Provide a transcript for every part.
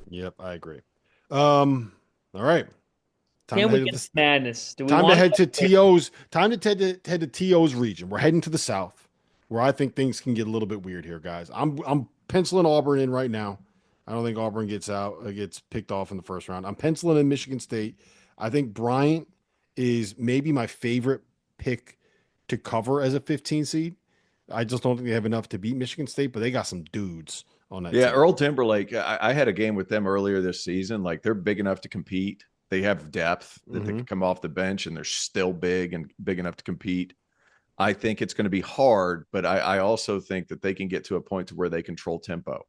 Yep, I agree. All right. Time Can to we head to get this. madness? Do we Time to want head to it? TO's. Time to head to TO's region. We're heading to the south, where I think things can get a little bit weird here, guys. I'm penciling Auburn in right now. I don't think Auburn gets picked off in the first round. I'm penciling in Michigan State. I think Bryant is maybe my favorite pick to cover as a 15 seed. I just don't think they have enough to beat Michigan State, but they got some dudes on that Yeah, team. Earl Timberlake. I had a game with them earlier this season. Like they're big enough to compete. They have depth that they Mm-hmm. can come off the bench, and they're still big and big enough to compete. I think it's going to be hard, but I also think that they can get to a point to where they control tempo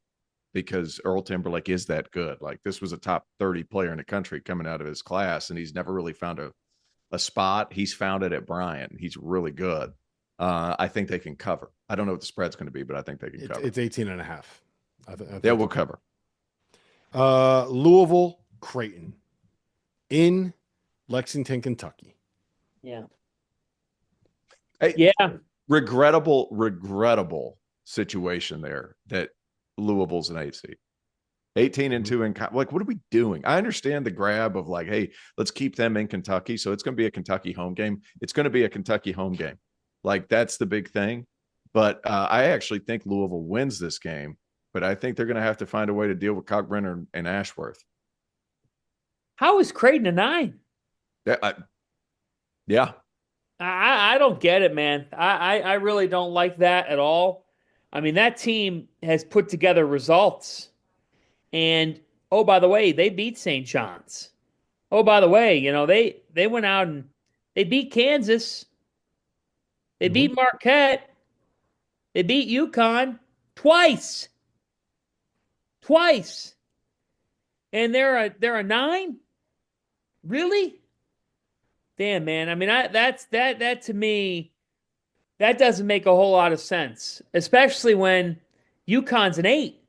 because Earl Timberlake is that good. Like this was a top 30 player in the country coming out of his class, and he's never really found a spot. He's found it at Bryant. He's really good. I think they can cover. I don't know what the spread's going to be, but I think they can cover. It's 18 and a half. I Yeah, think we'll they'll cover. Louisville, Creighton in Lexington, Kentucky. Yeah. Hey, Yeah. regrettable situation there that Louisville's an 8 seed. 18 and Mhm. 2 in like what are we doing? I understand the grab of like, hey, let's keep them in Kentucky. So it's going to be a Kentucky home game. It's going to be a Kentucky home game. Like that's the big thing. But I actually think Louisville wins this game. But I think they're going to have to find a way to deal with Cockbrenner and Ashworth. How is Creighton a 9? Yeah, yeah. I don't get it, man. I really don't like that at all. I mean, that team has put together results. And oh, by the way, they beat St. John's. Oh, by the way, they went out and they beat Kansas. They Mhm. beat Marquette. They beat UConn twice. Twice. And they're a 9? Really? Damn, man. I mean, that to me, that doesn't make a whole lot of sense, especially when UConn's an 8.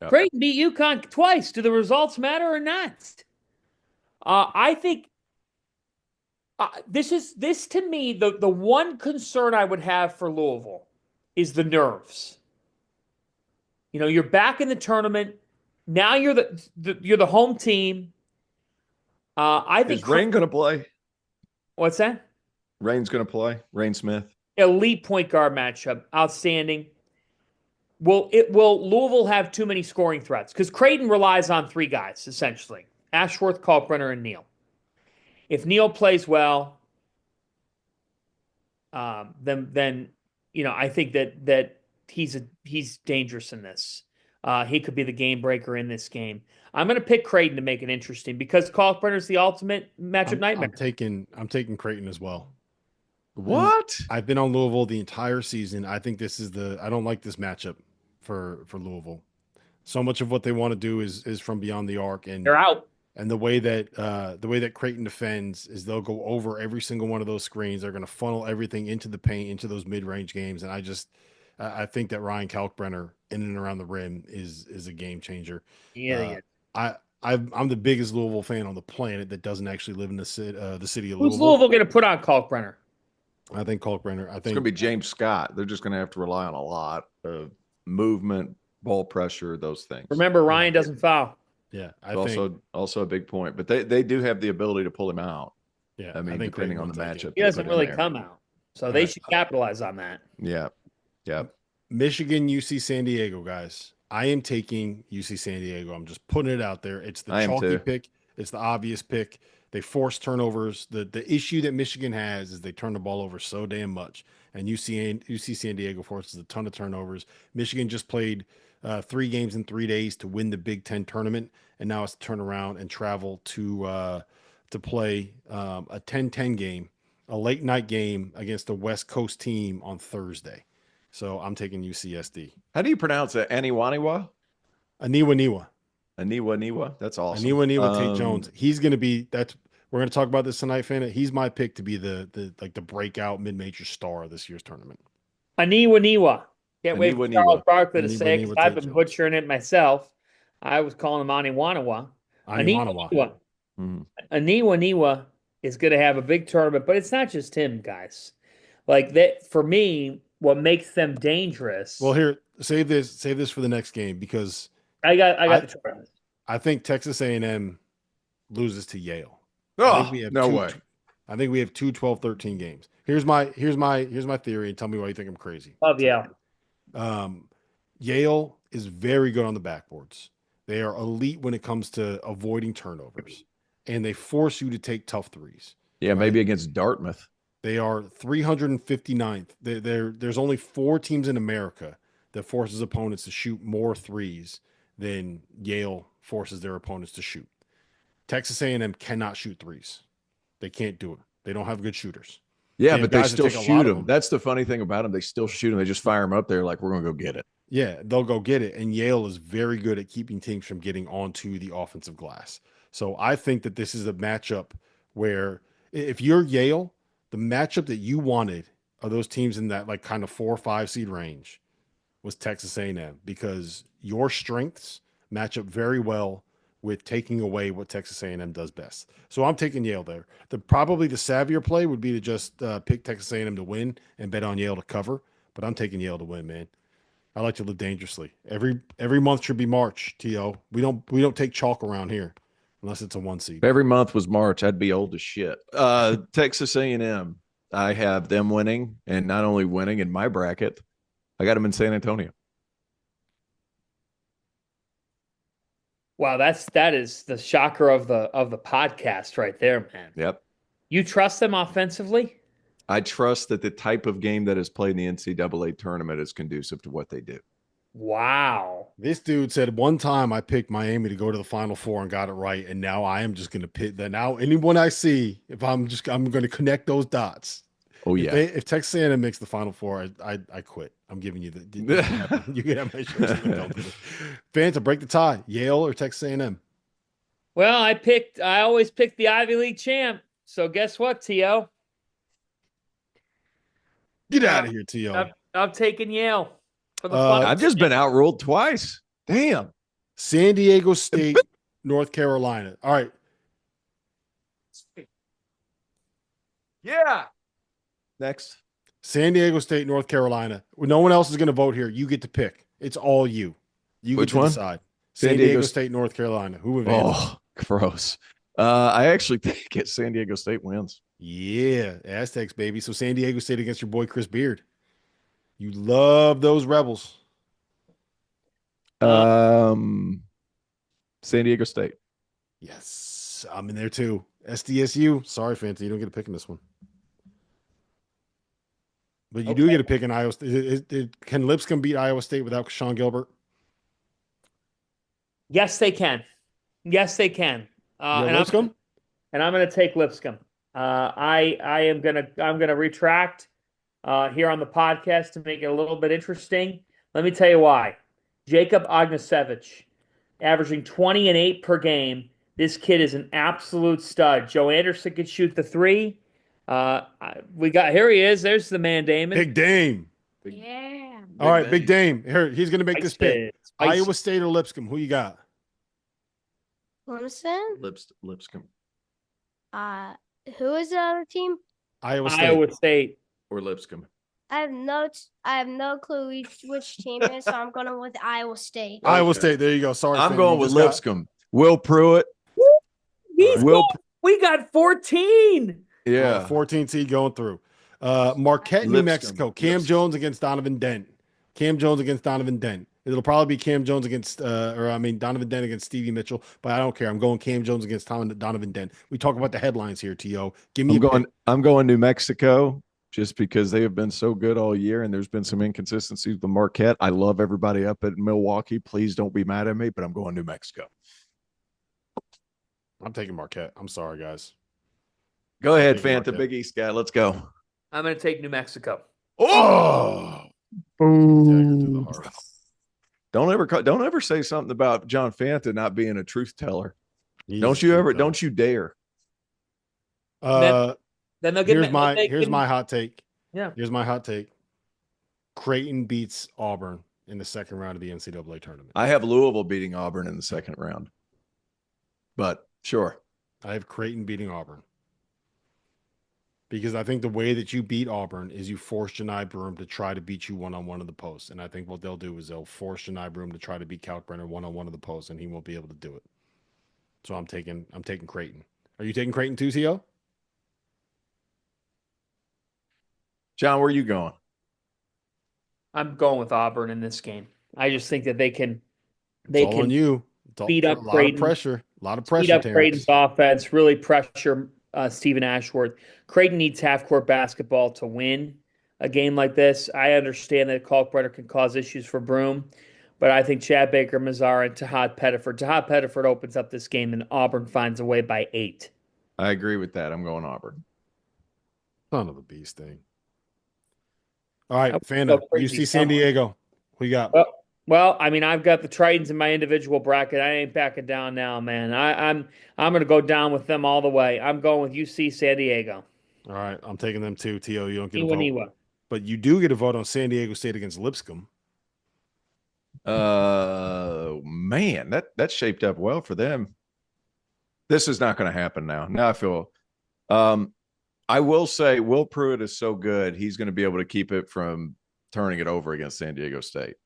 Yep. Creighton beat UConn twice. Do the results matter or not? I think this to me the one concern I would have for Louisville is the nerves. You're back in the tournament. Now you're the home team. I think Is Rain going to play? what's that? Rain's going to play. Rain Smith. Elite point guard matchup, outstanding. Will Louisville have too many scoring threats? Because Creighton relies on three guys essentially: Ashworth, Kalkbrenner, and Neal. If Neal plays well, then I think that he's dangerous in this. He could be the game breaker in this game. I'm going to pick Creighton to make it interesting because Kalkbrenner is the ultimate matchup nightmare. I'm taking Creighton as well. And What? I've been on Louisville the entire season. I think this is I don't like this matchup for Louisville. So much of what they want to do is from beyond the arc, They're out. and the way that Creighton defends is they'll go over every single one of those screens. They're going to funnel everything into the paint, into those mid range games, and I think that Ryan Kalkbrenner in and around the rim is a game changer. Yeah, Uh, yeah. I'm the biggest Louisville fan on the planet that doesn't actually live in the city of Who's Louisville. Louisville going to put on Kalkbrenner? I think Kalkbrenner. I It's going think to be James Scott. They're just going to have to rely on a lot of movement, ball pressure, those things. Remember, yeah Ryan doesn't foul. yeah It's I think also a big point, but they do have the ability to pull him out. yeah I I mean, think depending Creighton on will the take it. matchup He they doesn't put in really there. come out, so All they right, should capitalize on that. Yeah, yeah. Michigan, UC San Diego, guys. I am taking UC San Diego. I'm just putting it out there. It's the I am chalky too. pick. It's the obvious pick. They force turnovers. The issue that Michigan has is they turn the ball over so damn much, and UC San Diego forces a ton of turnovers. Michigan just played 3 games in 3 days to win the Big Ten tournament, and now it's to turn around and travel to play a 10-10 game, a late night game against a West Coast team on Thursday. So I'm taking UCSD. How do you pronounce it? Aniwaniwa? Aniwa Niwa. Aniwa? That's awesome. Aniwa Niwa Tate Jones. He's gonna be that's we're gonna talk about this tonight, fan. He's my pick to be the breakout mid-major star of this year's tournament. Aniwa Niwa. Can't wait for Aniwa. Charles Barkley to Aniwa say because Niwa I've Tate been Jones. butchering it myself. I was calling him Aniwanawa. Aniwa Aniwanawa. Niwa. Mhm. Aniwa Niwa is going to have a big tournament, but it's not just him, guys. Like that for me, what makes them Well, dangerous. here, save this for the next game because I got I the tournament. I think Texas A&M loses to Yale. I think Oh, we have no two, way. I think we have two 12-13 games. Here's my theory, and tell me why you think I'm crazy. Love Yale. Yale is very good on the backboards. They are elite when it comes to avoiding turnovers, and they force you to take tough threes. Yeah, right? maybe against Dartmouth. They are 359th. There's only 4 teams in America that forces opponents to shoot more threes than Yale forces their opponents to shoot. Texas A&M cannot shoot threes. They can't do it. They don't have good shooters. Yeah, but they still take a shoot lot of them. That's the funny thing about them. They still shoot them. They just fire them up there like, we're going to go get it. Yeah, they'll go get it. And Yale is very good at keeping teams from getting onto the offensive glass. So I think that this is a matchup where if you're Yale, the matchup that you wanted are those teams in that like kind of 4 or 5 seed range was Texas A&M, because your strengths match up very well with taking away what Texas A&M does best. So I'm taking Yale there. Probably the savvier play would be to just pick Texas A&M to win and bet on Yale to cover, but I'm taking Yale to win, man. I like to live dangerously. Every month should be March, T.O. We don't take chalk around here unless it's a 1 seed. If every month was March, I'd be old as shit. Texas A&M, I have them winning, and not only winning in my bracket, I got them in San Antonio. Wow, that is the shocker of the podcast right there, man. Yep. You trust them offensively? I trust that the type of game that is played in the NCAA tournament is conducive to what they do. Wow. This dude said one time I picked Miami to go to the Final Four and got it right, and now I am just going to pick that. Now anyone I see, I'm going to connect those dots. Oh yeah. If Texas A&M makes the Final Four, I quit. I'm giving you you can have my shirt. Fans, break the tie. Yale or Texas A&M? Well, I always pick the Ivy League champ. So guess what, T.O.? Get out of here, T.O. I'm taking Yale for the I've just been outruled twice. Damn. San Diego State, North Carolina. All right. Yeah. Next. San Diego State, North Carolina. No one else is going to vote here. You get to pick. It's all you. You Which get to one? decide. San Diego State, North Carolina. Who advances? Oh, gross. I actually think San Diego State wins. Yeah, Aztecs, baby. So San Diego State against your boy Chris Beard. You love those Rebels. San Diego State. Yes, I'm in there too. SDSU. Sorry, Fancy, you don't get a pick in this one. But you do get a pick in Iowa State. Can Lipscomb beat Iowa State without Sean Gilbert? Yes, they can. Yes, they can. Lipscomb? I'm going to take Lipscomb. I'm gonna retract here on the podcast to make it a little bit interesting. Let me tell you why. Jacob Ognisevich, averaging 20 and 8 per game. This kid is an absolute stud. Joe Anderson could shoot the 3. Here he is. There's the man, Damon. Big Dame. Yeah. All right, Big Dame. Here, he's gonna make this pick. Spicy. Iowa State or Lipscomb? Who you got? Clemson. Lipscomb. Who is the other team? Iowa State. Iowa State. Or Lipscomb. I have no clue which team it is, so I'm going with Iowa State. Iowa State. There you go. Sorry, I'm Finn, going you with just got- Lipscomb. Will Pruitt. We got 14. Yeah. 14 seed going through. Marquette, New Lipscomb. Mexico. Cam Jones against Donovan Dent. It'll probably be Cam Jones against, Donovan Dent against Stevie Mitchell, but I don't care. I'm going Cam Jones against Donovan Dent. We talk about the headlines here, T.O. Give me I'm going New Mexico just because they have been so good all year and there's been some inconsistencies with Marquette. I love everybody up at Milwaukee. Please don't be mad at me, but I'm going New Mexico. I'm taking Marquette. I'm sorry, guys. Go ahead, Taking Fanta, Marquette. Big East guy. Let's go. I'm going to take New Mexico. Oh! Dagger to the heart. Don't ever say something about John Fanta not being a truth teller. He's Don't you dare. Then they'll get Here's my hot take. Yeah. Here's my hot take. Creighton beats Auburn in the second round of the NCAA tournament. I have Louisville beating Auburn in the second round. But sure. I have Creighton beating Auburn. Because I think the way that you beat Auburn is you force Janai Broom to try to beat you one-on-one in the post. And I think what they'll do is they'll force Janai Broom to try to beat Kalkbrenner one-on-one in the post, and he won't be able to do it. So I'm taking Creighton. Are you taking Creighton too, T.O.? John, where are you going? I'm going with Auburn in this game. I just think that they can It's all on you. beat up a lot Creighton. of pressure. A lot of Speed pressure, up Terrence. Creighton's offense, really pressure Stephen Ashworth. Creighton needs half-court basketball to win a game like this. I understand that Kalkbrenner can cause issues for Broome, but I think Chad Baker, Mazzara, and Tahad Pettiford opens up this game, and Auburn finds a way by 8. I agree with that. I'm going Auburn. Son of a beast thing. All right, Fanta, UC San Diego. Who you got? Well, I mean, I've got the Tritons in my individual bracket. I ain't backing down now, man. I'm going to go down with them all the way. I'm going with UC San Diego. All right, I'm taking them too. T.O., you don't get a Iwa. vote. But you do get a vote on San Diego State against Lipscomb. Man, that shaped up well for them. This is not going to happen now. Now I feel I will say Will Pruitt is so good, he's going to be able to keep it from turning it over against San Diego State.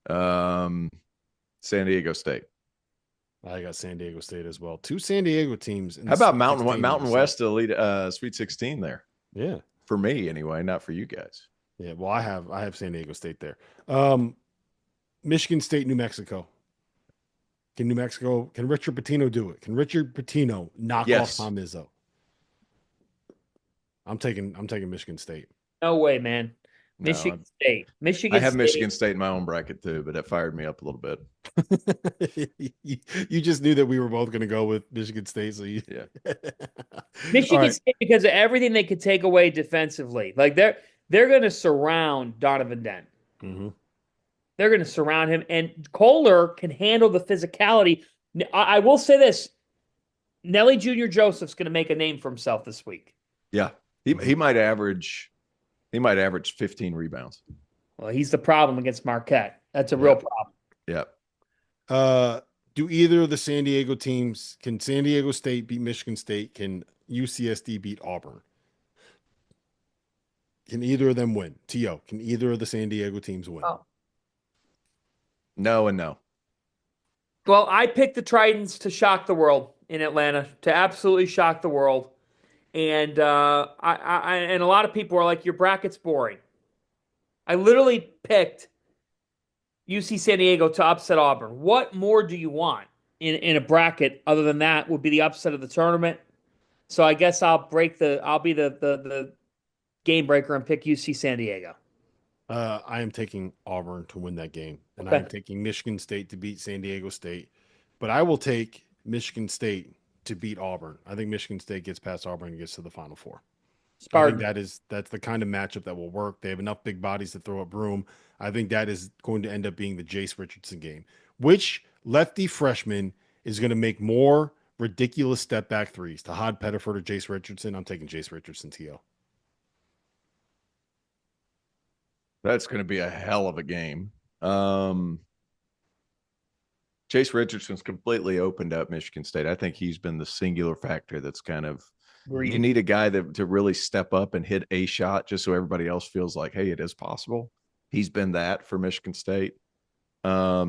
San Diego State. I got San Diego State as well. 2 San Diego teams. How about Mountain West to lead Sweet 16 there? Yeah. For me anyway, not for you guys. Yeah, well, I have San Diego State there. Michigan State, New Mexico. Can Richard Pitino do it? Can Richard Pitino knock off Tom Izzo? I'm taking Michigan State. No way, man. Michigan State. I have Michigan State in my own bracket too, but it fired me up a little bit. You just knew that we were both going to go with Michigan State, so you Michigan State, because of everything they could take away defensively. Like they're going to surround Donovan Dent. Mm-hmm. They're going to surround him, and Kohler can handle the physicality. I will say this: Nelly Jr. Joseph's going to make a name for himself this week. Yeah, he might average 15 rebounds. Well, he's the problem against Marquette. That's a real problem. Yeah. Do either of the San Diego teams, can San Diego State beat Michigan State? Can UCSD beat Auburn? Can either of them win? T.O., can either of the San Diego teams win? Oh. No and no. Well, I picked the Tritons to shock the world in Atlanta, to absolutely shock the world. And and a lot of people are like, your bracket's boring. I literally picked UC San Diego to upset Auburn. What more do you want in a bracket other than that would be the upset of the tournament? So I guess I'll be the game breaker and pick UC San Diego. I am taking Auburn to win that game, and I'm taking Michigan State to beat San Diego State. But I will take Michigan State to beat Auburn. I think Michigan State gets past Auburn and gets to the Final Four. Spartan. I think that's the kind of matchup that will work. They have enough big bodies to throw at Broome. I think that is going to end up being the Jace Richardson game. Which lefty freshman is going to make more ridiculous step back threes? Tahad Pettiford or Jace Richardson? I'm taking Jace Richardson, T.O. That's going to be a hell of a game. Jace Richardson's completely opened up Michigan State. I think he's been the singular factor that's kind of you need a guy to really step up and hit a shot just so everybody else feels like, hey, it is possible. He's been that for Michigan State. Auburn.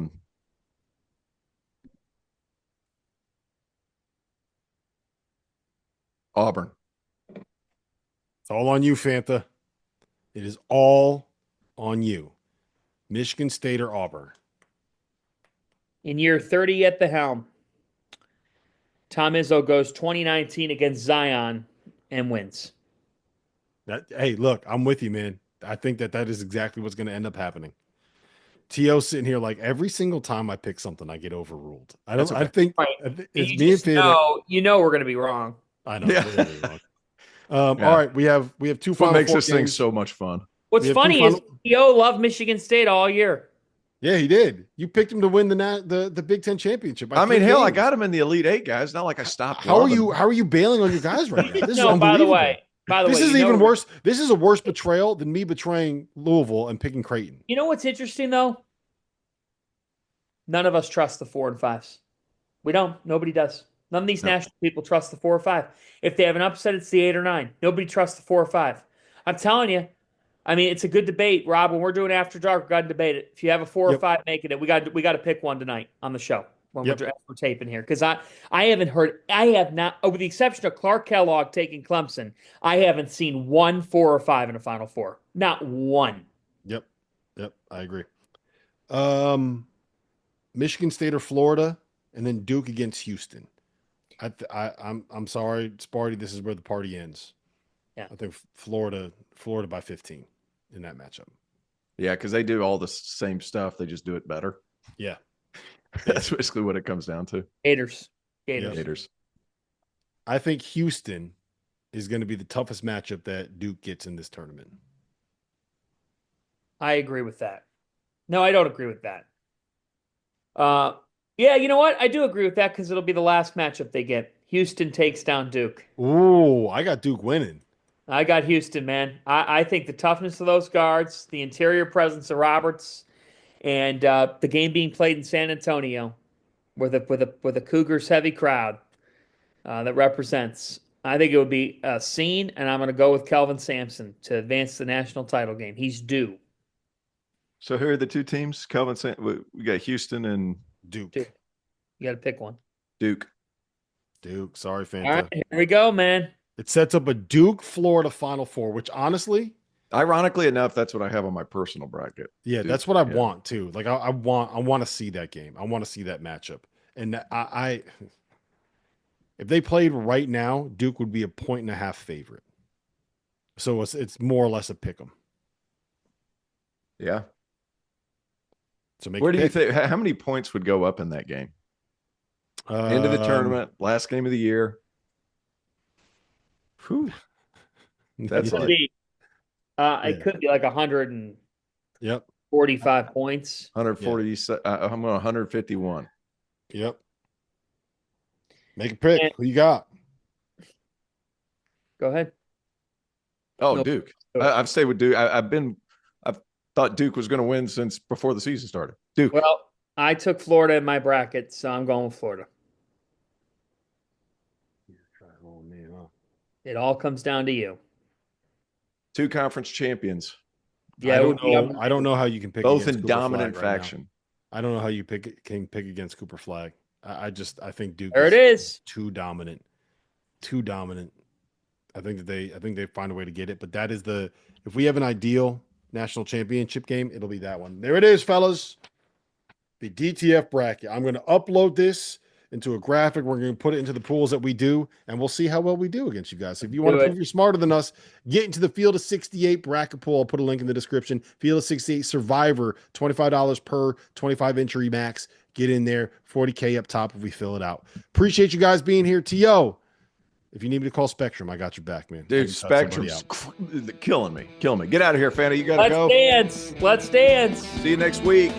It's all on you, Fanta. It is all on you. Michigan State or Auburn? In year 30 at the helm, Tom Izzo goes 2019 against Zion and wins. Hey, look, I'm with you, man. I think that is exactly what's going to end up happening. T.O. sitting here like every single time I pick something, I get overruled. I think it's me and Fanta. You know we're going to be wrong. I know. Yeah. We're gonna be wrong. All right, we have 2 Final Four makes this games. thing so much fun. What's funny is T.O. loved Michigan State all year. Yeah, he did. You picked him to win the Big Ten championship. I mean, hell, I got him in the Elite Eight, guys. Not like I stopped. How are you bailing on your guys right now? This is unbelievable. By the way, this is even worse. This is a worse betrayal than me betraying Louisville and picking Creighton. You know what's interesting though? None of us trust the 4 and 5s. We don't. Nobody does. None of these national people trust the 4 or 5. If they have an upset, it's the 8 or 9. Nobody trusts the 4 or 5. I'm telling you. I mean, it's a good debate, Rob. When we're doing After Dark, we got to debate it. If you have a 4 or 5 making it, we got to pick one tonight on the show. when Yep. we're taping here, because I have not, with the exception of Clark Kellogg taking Clemson, I haven't seen 1 4 or 5 in the Final Four. Not one. Yep. I agree. Michigan State or Florida, and then Duke against Houston. I'm sorry, Sparty. This is where the party ends. Yeah. I think Florida by 15 in that matchup. Yeah, because they do all the same stuff. They just do it better. Yeah. That's basically what it comes down to. Gators. Gators. I think Houston is going to be the toughest matchup that Duke gets in this tournament. I agree with that. No, I don't agree with that. Yeah, you know what? I do agree with that because it'll be the last matchup they get. Houston takes down Duke. Ooh, I got Duke winning. I got Houston, man. I think the toughness of those guards, the interior presence of Roberts, and the game being played in San Antonio, with a Cougars heavy crowd that represents. I think it would be a scene, and I'm going to go with Kelvin Sampson to advance the national title game. He's due. So who are the two teams? We got Houston and Duke. You got to pick one. Duke. Sorry, Fanta. All right, here we go, man. It sets up a Duke-Florida Final Four, which honestly, ironically enough, that's what I have on my personal bracket. yeah, Duke, that's what I want too. Like I want to see that game. I want to see that matchup. And I if they played right now, Duke would be a 1.5 favorite. So it's more or less a pick 'em. Yeah. So make Where a do you pick. think? How many points would go up in that game? End of the tournament, last game of the year. Whew. That's Could like be. It could be like 145 points. 140. I'm going 151. Yep. Make a pick. And- Who you got? Go ahead. Oh, No. Duke. I've stayed with Duke. I've thought Duke was going to win since before the season started. Duke. Well, I took Florida in my bracket, so I'm going with Florida. It all comes down to you. 2 conference champions. Yeah, I don't know how you can pick Both against in Cooper dominant Flag right now. faction. I don't know how you can pick against Cooper Flag. I think Duke There it is. too dominant. I think they find a way to get it, but that is if we have an ideal national championship game, it'll be that one. There it is, fellas. The DTF bracket. I'm going to upload this into a graphic. We're going to put it into the pools that we do, and we'll see how well we do against you guys. So if you want to prove you're smarter than us, get into the Field of 68 bracket pool. I'll put a link in the description. Field of 68 Survivor, $25 per 25 entry max. Get in there, 40K up top if we fill it out. Appreciate you guys being here. T.O., if you need me to call Spectrum, I got your back, man. Dude, Spectrum's killing me. Get out of here, Fanta. You got to go. Let's dance. See you next week.